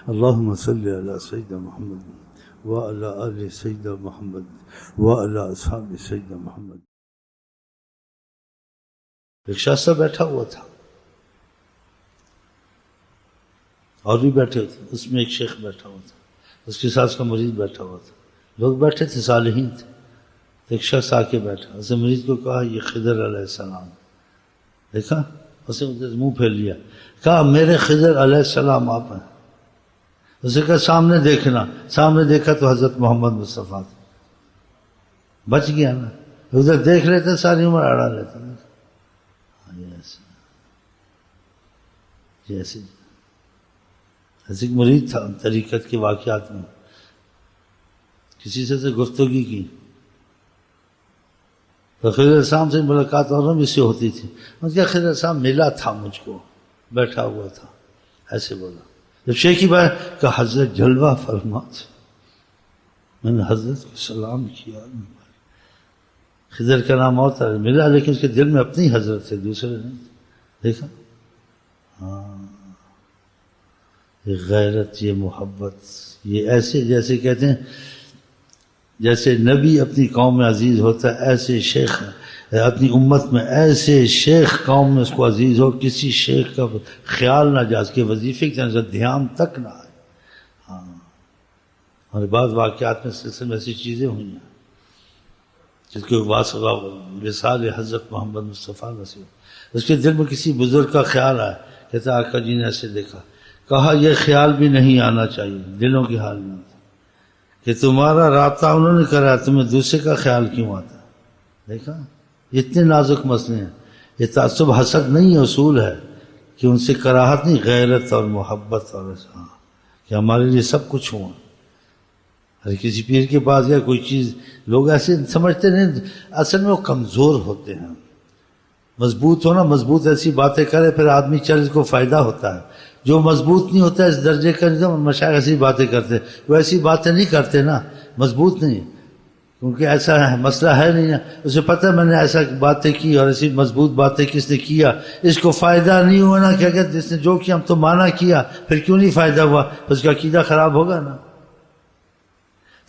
اللهم صل على سيدنا محمد وعلى آل سيدنا محمد وعلى أصحاب سيدنا محمد. ایک شخص بیٹھا ہوا تھا اور بھی بیٹھے تھے، اس میں ایک شیخ بیٹھا ہوا تھا، اس کے ساتھ اس کا مریض بیٹھا ہوا تھا. لوگ بیٹھے تھے، صالحین تھے. ایک شخص آ کے بیٹھا، اس نے مریض کو کہا یہ خضر علیہ السلام. دیکھا، اس نے ادھر منہ پھیر لیا، کہا میرے خضر علیہ السلام آپ ہیں. اسے کہا سامنے دیکھنا. سامنے دیکھا تو حضرت محمد مصطفیٰ تھے. بچ گیا نا، ادھر دیکھ لیتے ساری عمر اڑا لیتے. جیسے ایک مرید تھا طریقت کے واقعات میں، کسی سے گفتگو کی تو خضر صاحب سے ملاقات اور بھی سے ہوتی تھی. اس کا خضر صاحب ملا تھا مجھ کو، بیٹھا ہوا تھا، ایسے بولا. جب شیخ کی بات کہ حضرت جلوہ فرمات، میں نے حضرت کو سلام کیا. خضر کا نام اور تھا، ملا لیکن اس کے دل میں اپنی حضرت تھے، دوسرے نہیں. دیکھا، ہاں، یہ غیرت، یہ محبت، یہ ایسے جیسے کہتے ہیں جیسے نبی اپنی قوم میں عزیز ہوتا ہے، ایسے شیخ اپنی امت میں، ایسے شیخ قوم میں اس کو عزیز ہو. کسی شیخ کا خیال نہ جا، اس کے وظیفے کی طرح دھیان تک نہ آئے. ہاں، اور بعض واقعات میں سلسلے میں ایسی چیزیں ہوئی ہیں جس کے وصال حضرت محمد مصطفیٰ رسول، اس کے دل میں کسی بزرگ کا خیال آیا. کہتا آقا جی نے ایسے دیکھا، کہا یہ خیال بھی نہیں آنا چاہیے دلوں کے حال میں کہ تمہارا رابطہ انہوں نے کرا، تمہیں دوسرے کا خیال کیوں آتا. دیکھا، اتنے نازک مسئلے ہیں. یہ تعصب حسد نہیں، اصول ہے کہ ان سے کراہت نہیں، غیرت اور محبت اور کہ ہمارے لیے سب کچھ ہوا. ہر کسی پیر کے پاس یا کوئی چیز، لوگ ایسے سمجھتے نہیں، اصل میں وہ کمزور ہوتے ہیں. مضبوط ہونا، مضبوط ایسی باتیں کرے پھر آدمی چل، اس کو فائدہ ہوتا ہے. جو مضبوط نہیں ہوتا اس درجے کا، مشائخ ایسی باتیں کرتے، وہ ایسی باتیں نہیں کرتے نا، مضبوط نہیں، کیونکہ ایسا ہے مسئلہ ہے نہیں نا. اسے پتہ میں نے ایسا باتیں کی اور ایسی مضبوط باتیں کس نے کیا، اس کو فائدہ نہیں ہوا نا. کیا کہتے جس نے جو کیا ہم تو مانا کیا، پھر کیوں نہیں فائدہ ہوا، اس کا عقیدہ خراب ہوگا نا.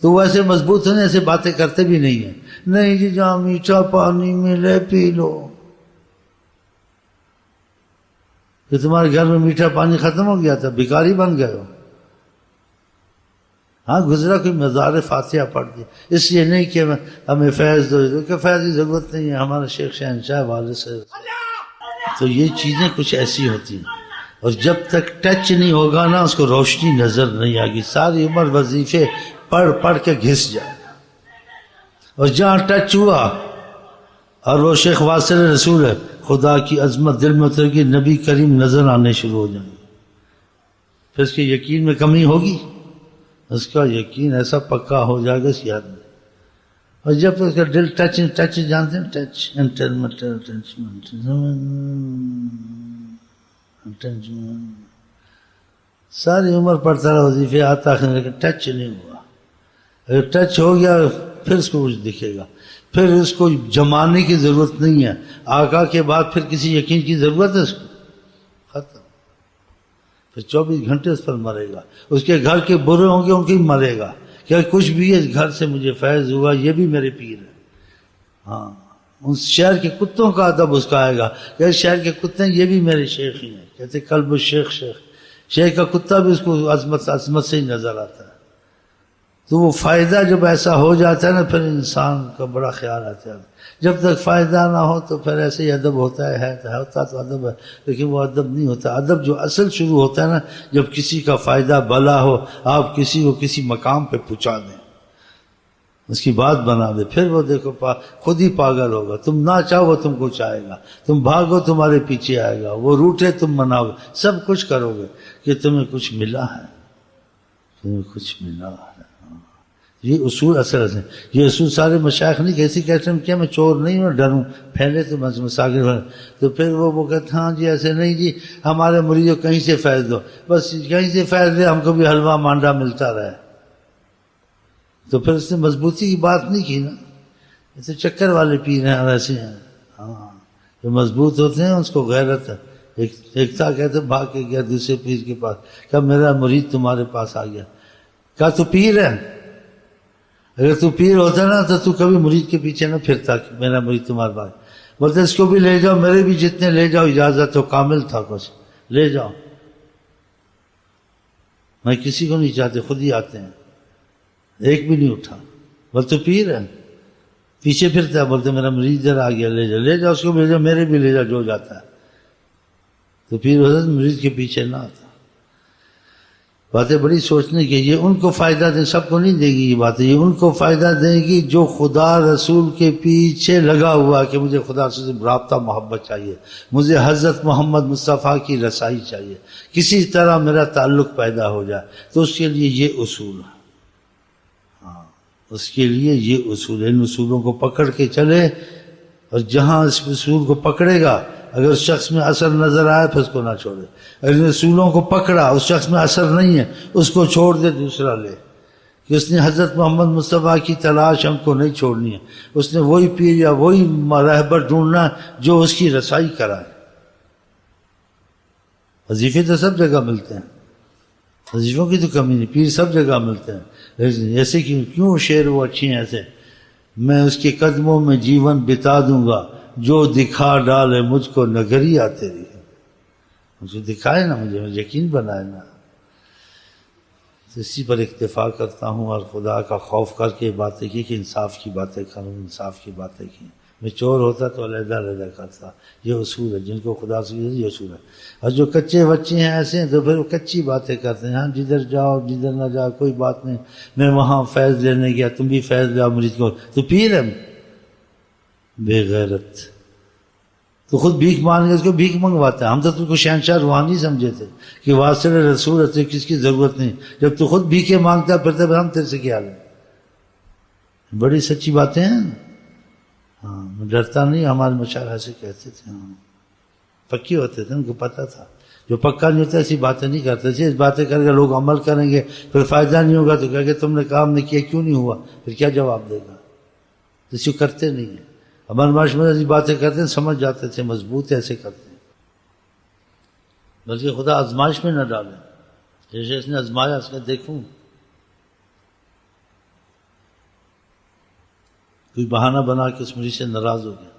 تو وہ ایسے مضبوط ہونے ایسے باتیں کرتے بھی نہیں ہیں. نہیں جی جہاں میٹھا پانی ملے پی لو. کہ تمہارے گھر میں میٹھا پانی ختم ہو گیا تھا، بھکاری بن گئے ہو. ہاں، گزرا کوئی مزار فاتحہ پڑھ دیا، اس لیے نہیں کہ ہمیں فیض دو، کہ فیض کی ضرورت نہیں ہے، ہمارا شیخ شہنشاہ والد سے. تو یہ چیزیں کچھ ایسی ہوتی ہیں، اور جب تک ٹچ نہیں ہوگا نا اس کو روشنی نظر نہیں آگی. ساری عمر وظیفے پڑھ پڑھ کے گھس جائے. اور جہاں ٹچ ہوا اور وہ شیخ واصل رسول ہے، خدا کی عظمت دل میں اتر گی، نبی کریم نظر آنے شروع ہو جائیں گے. پھر اس کے یقین میں کمی ہوگی، اس کا یقین ایسا پکا ہو جائے گا اس یاد میں. اور جب تک اس کا دل ٹچ جانتے ہیں، ٹچ ساری عمر پڑھتا رہا وظیفے آتا، لیکن ٹچ نہیں ہوا. اگر ٹچ ہو گیا پھر اس کو کچھ دکھے گا. پھر اس کو جمانے کی ضرورت نہیں ہے. آقا کے بعد پھر کسی یقین کی ضرورت ہے اس کو، ختم. پھر 24 گھنٹے اس پر مرے گا. اس کے گھر کے برے ہوں گے ان کی مرے گا، کہ کچھ بھی ہے، اس گھر سے مجھے فیض ہوا، یہ بھی میرے پیر ہے. ہاں، ان شہر کے کتوں کا ادب اس کا آئے گا کہ شہر کے کتے یہ بھی میرے شیخ ہی ہیں. کہتے قلب الشیخ شیخ، شیخ کا کتا بھی اس کو عظمت سے ہی نظر آتا ہے. تو وہ فائدہ جب ایسا ہو جاتا ہے نا پھر انسان کا بڑا خیال آتا ہے. جب تک فائدہ نہ ہو تو پھر ایسے ہی ادب ہوتا ہے ہوتا تو ادب ہے، لیکن وہ ادب نہیں ہوتا. ادب جو اصل شروع ہوتا ہے نا جب کسی کا فائدہ بھلا ہو، آپ کسی کو کسی مقام پہ پہنچا دیں، اس کی بات بنا دے، پھر وہ دیکھو خود ہی پاگل ہوگا. تم نہ چاہو وہ تم کو چاہے گا، تم بھاگو تمہارے پیچھے آئے گا، وہ روٹے تم مناؤ گے، سب کچھ کرو گے کہ تمہیں کچھ ملا ہے، تمہیں کچھ ملا ہے. یہ اصول اصل ہے. یہ اصول سارے مشائخ نہیں کیسی کہتے ہیں کیا میں چور نہیں ہوں ڈروں پھیلے تو مساگر. تو پھر وہ کہتے ہاں جی ایسے نہیں جی، ہمارے مریدوں کہیں سے فیض دو، بس کہیں سے فیض دے، ہم کو بھی حلوہ مانڈا ملتا رہے. تو پھر اس نے مضبوطی کی بات نہیں کی نا. ایسے چکر والے پیر ہیں اور ایسے ہیں. ہاں، جو مضبوط ہوتے ہیں اس کو غیرت ہے ایک تھا کہتے بھاگ کے گیا دوسرے پیر کے پاس، کہا میرا مرید تمہارے پاس آ گیا. کہا تو پیر ہے، اگر تو پیر ہوتا نا تو کبھی مرید کے پیچھے نہ پھرتا کہ میرا مرید تمہارے پاس. بولتے اس کو بھی لے جاؤ، میرے بھی جتنے لے جاؤ، اجازت ہو، کامل تھا کچھ، لے جاؤ، میں کسی کو نہیں چاہتے، خود ہی آتے ہیں. ایک بھی نہیں اٹھا. بولتے تو پیر ہے، پیچھے پھرتا ہے. بولتے میرا مرید ادھر آ گیا، لے جاؤ، لے جاؤ اس کو بھی لے جاؤ، میرے بھی لے جاؤ، جو جاتا ہے. تو پیر ہوتا ہے مرید کے پیچھے نہ آتا. باتیں بڑی سوچنے کی. یہ ان کو فائدہ دیں، سب کو نہیں دے گی یہ باتیں، یہ ان کو فائدہ دیں گی جو خدا رسول کے پیچھے لگا ہوا کہ مجھے خدا سے رابطہ محبت چاہیے، مجھے حضرت محمد مصطفیٰ کی رسائی چاہیے، کسی طرح میرا تعلق پیدا ہو جائے. تو اس کے لیے یہ اصول ہے. ہاں اس کے لیے یہ اصول ہے. ان اصولوں کو پکڑ کے چلے، اور جہاں اس اصول کو پکڑے گا اگر شخص میں اثر نظر آئے پھر اس کو نہ چھوڑے. اگر اصولوں کو پکڑا اس شخص میں اثر نہیں ہے اس کو چھوڑ دے، دوسرا لے. کہ اس نے حضرت محمد مصطفیٰ کی تلاش ہم کو نہیں چھوڑنی ہے، اس نے وہی پیر یا وہی رہبر ڈھونڈنا جو اس کی رسائی کرائے. وظیفے تو سب جگہ ملتے ہیں، وظیفوں کی تو کمی نہیں، پیر سب جگہ ملتے ہیں. ایسے کیوں شعر وہ اچھی ہیں ایسے، میں اس کے قدموں میں جیون بتا دوں گا جو دکھا ڈالے مجھ کو نگریا تیری. مجھے دکھائے نا، مجھے یقین بنائے نا. تو اسی پر اکتفا کرتا ہوں اور خدا کا خوف کر کے باتیں کی کہ انصاف کی باتیں کروں، انصاف کی باتیں کی. میں چور ہوتا تو علیحدہ علیحدہ کرتا. یہ اصول ہے جن کو خدا سے یہ اصول ہے. اور جو کچے بچے ہیں ایسے ہیں تو پھر وہ کچی باتیں کرتے ہیں. ہاں جدھر جاؤ جدھر نہ جاؤ کوئی بات نہیں، میں وہاں فیض لینے گیا، تم بھی فیض لاؤ مرید کو. تو پیر ہے بے غیرت، تو خود بھیک مانگ کے اس کو بھیک منگواتا ہے. ہم تو تم کو شہنشاہ روحانی سمجھے تھے کہ واسطے رسول ہے، کس کی ضرورت نہیں. جب تو خود بھیکے مانگتا پھرتا پھر ہم تیرے سے کیا لیں. بڑی سچی باتیں ہیں. ہاں میں ڈرتا نہیں، ہمارے مشاعر ایسے کہتے تھے. ہاں پکی ہوتے تھے، ان کو پتہ تھا. جو پکا نہیں ہوتا ایسی باتیں نہیں کرتے تھے. اس باتیں کر کے لوگ عمل کریں گے پھر فائدہ نہیں ہوگا تو کہہ کہ تم نے کام نہیں کیا، کیوں نہیں ہوا، پھر کیا جواب دے گا. اس کو کرتے نہیں ہیں. ہمارے معاشرے میں ایسی باتیں کرتے ہیں، سمجھ جاتے تھے مضبوط ایسے کرتے ہیں. بلکہ خدا آزمائش میں نہ ڈالے. جیسے اس نے آزمایا، اس کا دیکھوں کوئی بہانہ بنا کے اس مریض سے ناراض ہو گیا.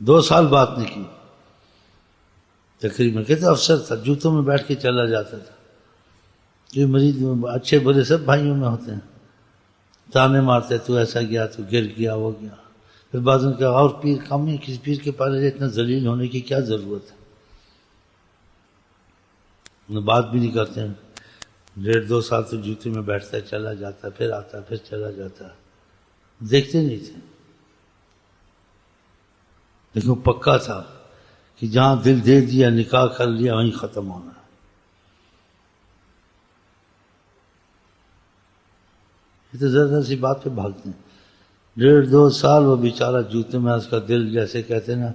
2 سال بات نہیں کی. تقریباً کہتے افسر تھا، جوتوں میں بیٹھ کے چلا جاتا تھا. جو مریض اچھے برے سب بھائیوں میں ہوتے ہیں، تانے مارتے، تو ایسا گیا، تو گر گیا، وہ گیا. پھر بعض نے کہا اور پیر کم ہے، کسی پیر کے پاس اتنا ذلیل ہونے کی کیا ضرورت ہے. بات بھی نہیں کرتے ہیں. 1.5-2 سال تو جوتے میں بیٹھتا ہے، چلا جاتا ہے، پھر آتا ہے، پھر چلا جاتا ہے. دیکھتے نہیں تھے. لیکن وہ پکا تھا کہ جہاں دل دے دیا، نکاح کر لیا، وہیں ختم ہونا ہے. یہ تو ذرا سی بات پہ بھاگتے ہیں. 1.5-2 سال وہ بیچارہ جوتے میں، اس کا دل جیسے کہتے ہیں نا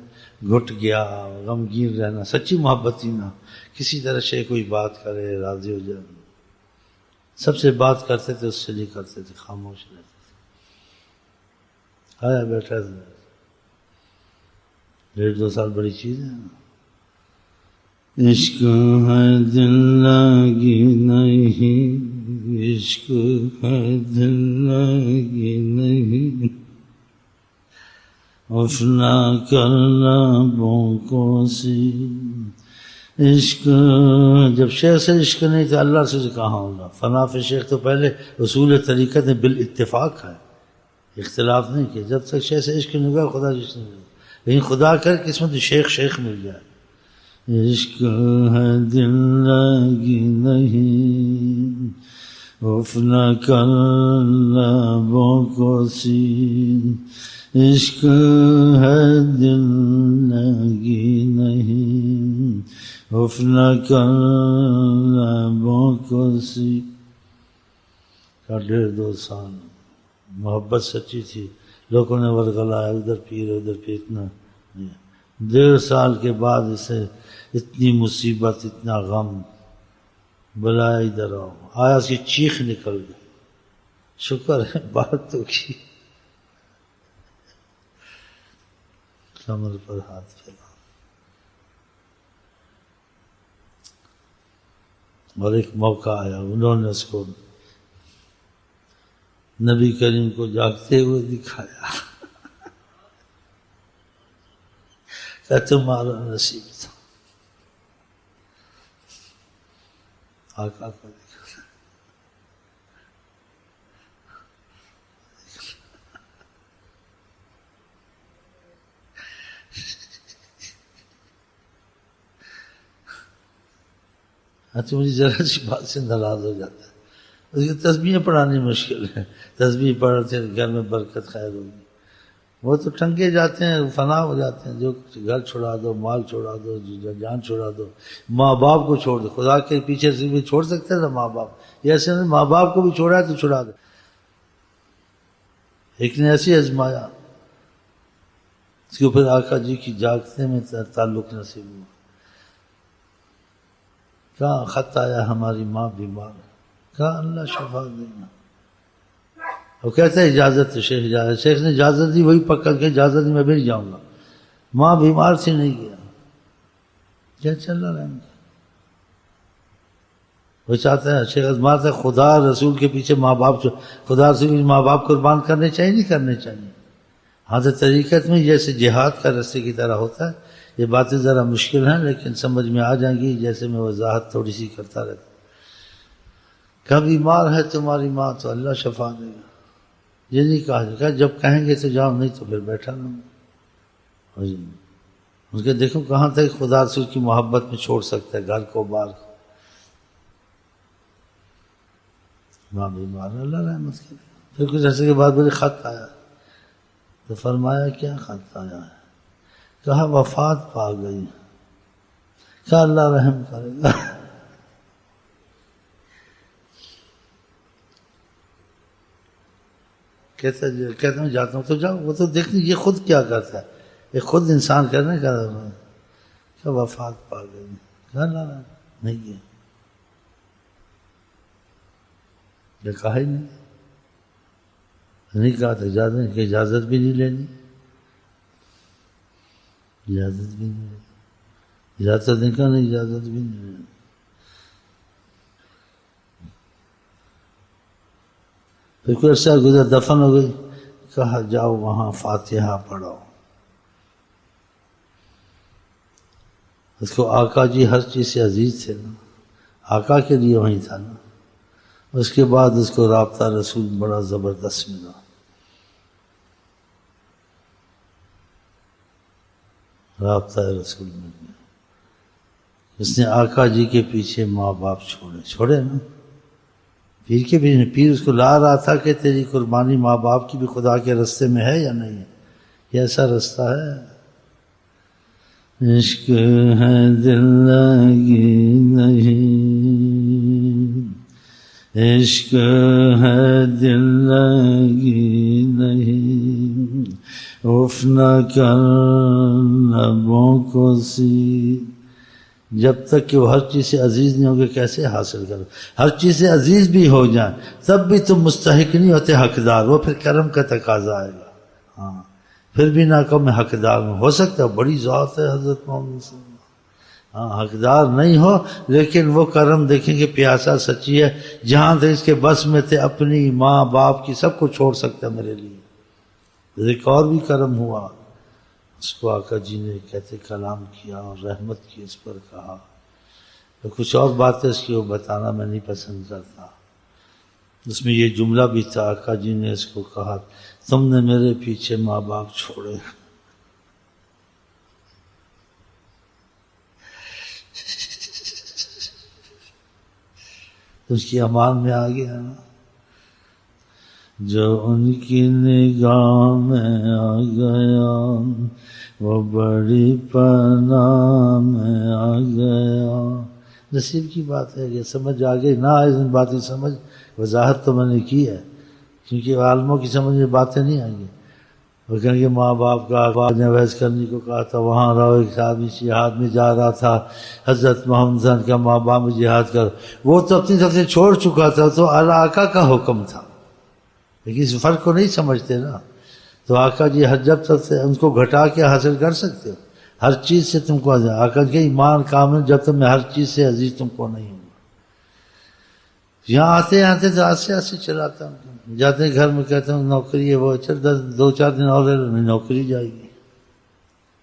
گھٹ گیا. غمگین رہنا، سچی محبت ہی نہ، کسی طرح سے کوئی بات کرے راضی ہو جائے. سب سے بات کرتے تھے، اس سے نہیں کرتے تھے، خاموش رہتے تھے. آیا بیٹھا تھا. 1.5-2 سال بڑی چیز ہے. عشق ہے دل لگی نہیں، عشق ہے دل لگی نہیں، افنا کرنا بوں کو سی. عشق جب شیخ سے عشق نہیں تھا اللہ سے کہاں ہوگا. فنا فی شیخ تو پہلے اصول طریقت بالاتفاق ہے، اختلاف نہیں کیا. جب تک شیخ سے عشق نہیں ہوا خدا جس نہیں ملا. لیکن خدا کر قسمت شیخ مل جائے. عشق ہے دل لگی نہیں، افنا کرنا بوں کو سی. عشق ہے دل لگی نہیں، افنا کرنا بوں کو سی. 1.5-2 سال محبت سچی تھی. لوگوں نے ورگلایا، ادھر پیر ادھر پیر. اتنا 1.5 سال کے بعد اسے اتنی مصیبت، اتنا غم. بلایا ادھر آؤ. آیا اس کی چیخ نکل گئی. شکر ہے بات تو کی. کمر پر ہاتھ پھیلا. اور ایک موقع آیا، انہوں نے اس کو نبی کریم کو جاگتے ہوئے دکھایا کہ تمہارا نصیب تھا آقا کو دکھا۔ تو مجھے ذرا سی بات سے ناراض ہو جاتا ہے، اس کی تسبیحیں پڑھانی مشکل ہے، تسبیح پڑھتے گھر میں برکت خیر ہوگی، وہ تو ٹنگے جاتے ہیں، فنا ہو جاتے ہیں، جو گھر چھوڑا دو، مال چھوڑا دو، جان چھوڑا دو، ماں باپ کو چھوڑ دو، خدا کے پیچھے سے بھی چھوڑ سکتے ہیں نا ماں باپ، یہ ایسے نہیں ماں باپ کو بھی چھوڑا ہے تو چھوڑا دو۔ ایک نے ایسے آزمایا، اس کے اوپر آقا جی کی جاگتے میں تعلق نصیب ہوا، کہاں خط آیا ہماری ماں بیمار ہے، کہا اللہ شفا دینا، وہ کہتا ہے اجازت شیخ نے اجازت دی، وہی پکڑ کے اجازت دی، میں بھی نہیں جاؤں گا، ماں بیمار سے نہیں گیا، کیا چل رہا ہے، وہ چاہتا ہے شیخ ازماتا ہے خدا رسول کے پیچھے ماں باپ، خدا رسول کے ماں باپ قربان کرنے چاہیے نہیں کرنے چاہیے؟ ہاں تو طریقت میں جیسے جہاد کا رستے کی طرح ہوتا ہے، یہ باتیں ذرا مشکل ہیں لیکن سمجھ میں آ جائیں گی، جیسے میں وضاحت تھوڑی سی کرتا رہتا ہوں۔ کب بیمار ہے تمہاری ماں تو اللہ شفا دے گا، یہ نہیں کہا جب کہیں گے تو جاؤ، نہیں تو پھر بیٹھا رہوں۔ ان کے دیکھو کہاں تک خدا رسول کی محبت میں چھوڑ سکتا ہے گھر کو بار کو، ماں بیمار ہے اللہ رحمت کرے۔ پھر کچھ عرصے کے بعد میرے خط آیا تو فرمایا کیا خط آیا ہے؟ کہا وفات پا گئی، کہا اللہ رحم کرے گا۔ کہتا ہوں جاتا ہوں تو جاؤ، وہ تو دیکھیں یہ خود کیا کرتا ہے، یہ خود انسان کرنے کا رہا ہے، کہ وفات پا گئی، کہا اللہ رحم نہیں ہے، یہ کہا ہی نہیں کہا تو اجازت کہ اجازت بھی نہیں لینی، اجازت بھی نہیں لینی، اجازت نہیں کہا نہیں اجازت بھی نہیں لینی۔ پھر کوئی عرصہ گزر دفن ہو گئی، کہا جاؤ وہاں فاتحہ پڑھو، اس کو آقا جی ہر چیز سے عزیز تھے نا، آقا کے لیے وہیں تھا نا، اس کے بعد اس کو رابطہ رسول بڑا زبردست ملا، رابطہ رسول مل گیا، اس نے آقا جی کے پیچھے ماں باپ چھوڑے نا، پیر کے پیچھے، پیر اس کو لا رہا تھا کہ تیری قربانی ماں باپ کی بھی خدا کے رستے میں ہے یا نہیں ہے، یہ ایسا رستہ ہے، عشق ہے دل لگی نہیں، عشق ہے دل لگی نہیں، اف نہ کر لبوں کو سی، جب تک کہ وہ ہر چیز سے عزیز نہیں ہوگے کیسے حاصل کرو، ہر چیز سے عزیز بھی ہو جائیں تب بھی تم مستحق نہیں ہوتے حقدار، وہ پھر کرم کا تقاضا آئے گا، ہاں پھر بھی نہ کہو میں حقدار ہوں، ہو سکتا ہے بڑی ذات ہے حضرت محمد صلی اللہ علیہ وسلم، ہاں حقدار نہیں ہو لیکن وہ کرم دیکھیں کہ پیاسا سچی ہے، جہاں تک اس کے بس میں تھے اپنی ماں باپ کی سب کو چھوڑ سکتا میرے لیے، ایک اور بھی کرم ہوا، اس کو آقا جی نے کہتے کلام کیا اور رحمت کی اس پر کہا، تو کچھ اور باتیں اس کی وہ بتانا میں نہیں پسند کرتا، اس میں یہ جملہ بھی تھا، آقا جی نے اس کو کہا تم نے میرے پیچھے ماں باپ چھوڑے، اس کی امان میں آ گیا نا، جو ان کی نگاہ میں آ گیا وہ بڑی پناہ میں آ گیا، نصیب کی بات ہے کہ سمجھ آ گئی، نہ آئے ان باتیں سمجھ، وضاحت تو میں نے کی ہے، کیونکہ عالموں کی سمجھ میں باتیں نہیں آئیں گی، وہ کہیں گے ماں باپ کا آواز نے ویس کرنے کو کہا تھا، وہاں رہو، ایک آدمی جہاد میں جا رہا تھا، حضرت محمد صلی اللہ علیہ وسلم کا ماں باپ میں جہاد کر، وہ تو اپنی طرف سے چھوڑ چکا تھا، تو آقا کا حکم تھا، لیکن اس فرق کو نہیں سمجھتے نا، تو آقا جی ہر جب تک سے ان کو گھٹا کے حاصل کر سکتے ہو، ہر چیز سے تم کو آقا کے ایمان کامل، جب تک میں ہر چیز سے عزیز تم کو نہیں ہوں، یہاں آتے آتے تو آستے آستے چلاتا ہوں، جاتے ہیں گھر میں کہتا ہوں نوکری ہے وہ، چل 2-4 دن اور نوکری جائے گی،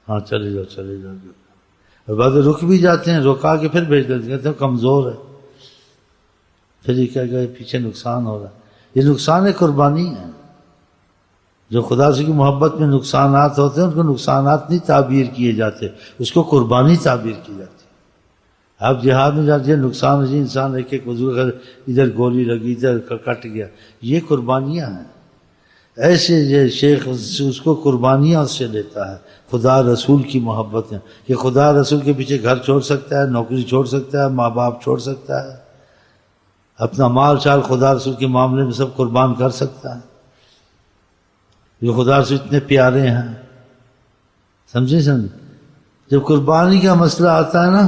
ہاں چلے جاؤ چلے جاؤ، اور بعد رک بھی جاتے ہیں، رکا کے پھر بھیج دیتے ہیں، کہتے ہیں کمزور ہے، پھر یہ کیا کہ پیچھے نقصان ہو رہا ہے، یہ نقصان ہے، قربانی ہے۔ جو خدا سے کی محبت میں نقصانات ہوتے ہیں ان کو نقصانات نہیں تعبیر کیے جاتے، اس کو قربانی تعبیر کی جاتی ہے۔ آپ جہاد میں جاتے ہیں، نقصان ہو جائے، انسان ایک ایک وضو کر، ادھر گولی لگی، ادھر کٹ گیا، یہ قربانیاں ہیں۔ ایسے یہ شیخ اس کو قربانیاں اس سے لیتا ہے، خدا رسول کی محبت ہے کہ خدا رسول کے پیچھے گھر چھوڑ سکتا ہے، نوکری چھوڑ سکتا ہے، ماں باپ چھوڑ سکتا ہے، اپنا مال چال خدا رسول کے معاملے میں سب قربان کر سکتا ہے، جو خدا سے اتنے پیارے ہیں، سمجھے؟ جب قربانی کا مسئلہ آتا ہے نا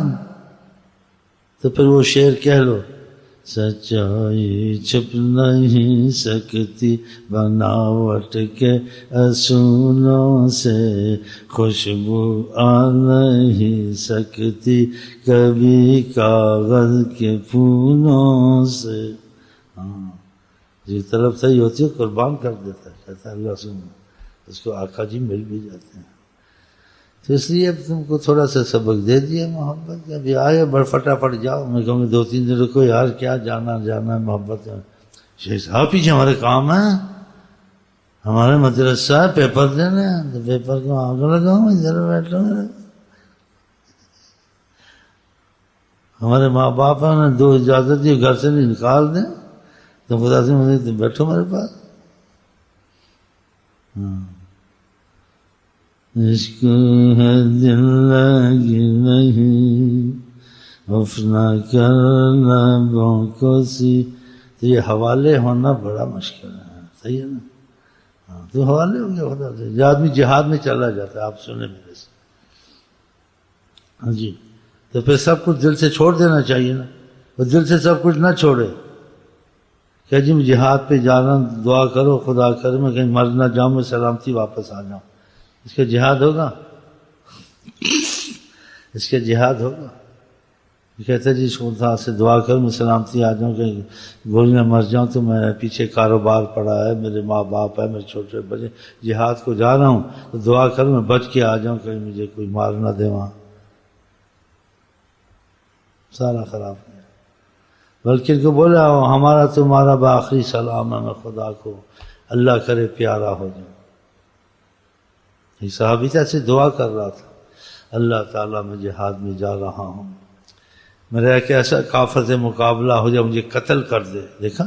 تو پھر وہ شعر کہہ لو، سچائی چھپ نہیں سکتی بناوٹ کے اصولوں سے، خوشبو آ نہیں سکتی کبھی کاغذ کے پھولوں سے۔ ہاں جی طلب صحیح ہوتی ہے قربان کر دیتا ہے، کہتا ہے اللہ سن، اس کو آقا جی مل بھی جاتے ہیں۔ تو اس لیے اب تم کو تھوڑا سا سبق دے دیا محبت کا، ابھی آئے بڑھ فٹافٹ جاؤ، میں کہوں گا 2-3 دن رکو یار، کیا جانا ہے محبت میں۔ شیخ صاحب پیچھے ہمارے کام ہے، ہمارے مدرسہ ہے، پیپر دینے ہیں، تو پیپر کو آگ لگاؤں، ادھر بیٹھو، ہمارے ماں باپ ہیں، انہیں 2 اجازت دی، گھر سے نہیں نکال دیں، تو خدا سے مجھے تم بیٹھو میرے پاس۔ عشق ہے دل لگی نہیں، اف نہ کرنا لبوں کو سی، تو یہ حوالے ہونا بڑا مشکل ہے، صحیح ہے نا؟ ہاں تو حوالے ہو گیا خدا سے، جو آدمی جہاد میں چلا جاتا ہے، آپ سنیں میرے سے، ہاں جی، تو پھر سب کچھ دل سے چھوڑ دینا چاہیے نا، وہ دل سے سب کچھ نہ چھوڑے کہ جی میں جہاد پہ جا رہا ہوں، دعا کرو خدا کرے میں کہیں مر نہ جاؤں، میں سلامتی واپس آ جاؤں، اس کا جہاد ہوگا؟ اس کا جہاد ہوگا؟ یہ کہتا ہے جی خدا سے دعا کرو میں سلامتی آ جاؤں، کہ گولی میں مر جاؤں، تو میں پیچھے کاروبار پڑا ہے، میرے ماں باپ ہے، میرے چھوٹے بچے، جہاد کو جا رہا ہوں تو دعا کرو میں بچ کے آ جاؤں، کہیں مجھے کوئی مار نہ دے وہاں، سارا خراب ہے۔ بلکہ ان کو بولا ہمارا تمہارا بآخری سلام ہے، میں خدا کو اللہ کرے پیارا ہو جاؤں۔ یہ صحابی سے دعا کر رہا تھا، اللہ تعالیٰ میں جہاد میں جا رہا ہوں، میرا ایک ایسا کافر سے مقابلہ ہو جائے مجھے قتل کر دے، دیکھا،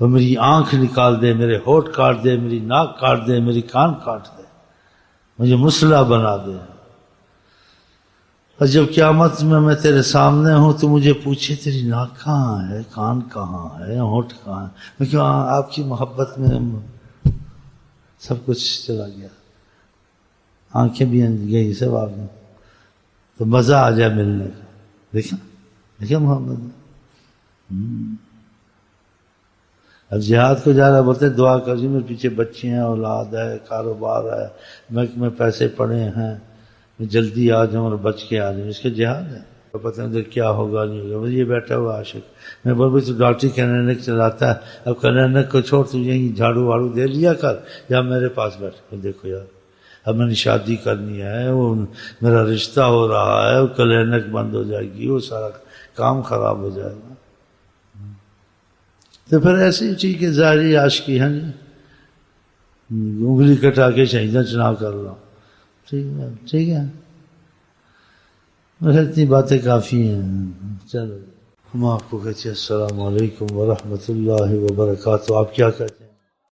وہ میری آنکھ نکال دے، میرے ہونٹ کاٹ دے، میری ناک کاٹ دے، میری کان کاٹ دے، مجھے مسلح بنا دے، اور جب قیامت میں تیرے سامنے ہوں تو مجھے پوچھے تیری ناک کہاں ہے، کان کہاں ہے، ہونٹ کہاں ہے، میں کہوں آپ کی محبت میں سب کچھ چلا گیا، آنکھیں بھی گئی سب آپ نے، تو مزہ آ جائے ملنے کا، دیکھا محمد۔ اب جہاد کو جا رہا بولتے دعا کر جی میرے پیچھے بچے ہیں، اولاد ہے، کاروبار ہے، بینک میں پیسے پڑے ہیں، میں جلدی آ جاؤں اور بچ کے آ جاؤں، اس کا جہاد ہے۔ پتہ نہیں کیا ہوگا نہیں ہوگا، یہ بیٹھا ہوا عاشق، میں بول تو ڈاکٹری کلینک چلاتا ہے، اب کلینک کو چھوڑ تو یہیں جھاڑو واڑو دے لیا کر، یا میرے پاس بیٹھ کر دیکھو یار اب میں نے شادی کرنی ہے، وہ میرا رشتہ ہو رہا ہے، وہ کلینک بند ہو جائے گی، وہ سارا کام خراب ہو جائے گا۔ تو پھر ایسی چیز کہ ظاہری عاشقی ہے نہیں، انگلی کٹا کے شہیدہ چنا کر لو، ٹھیک ہے، مگر اتنی باتیں کافی ہیں۔ چلو ہم آپ کو کہتے ہیں السلام علیکم ورحمۃ اللہ وبرکاتہ، آپ کیا کہتے ہیں؟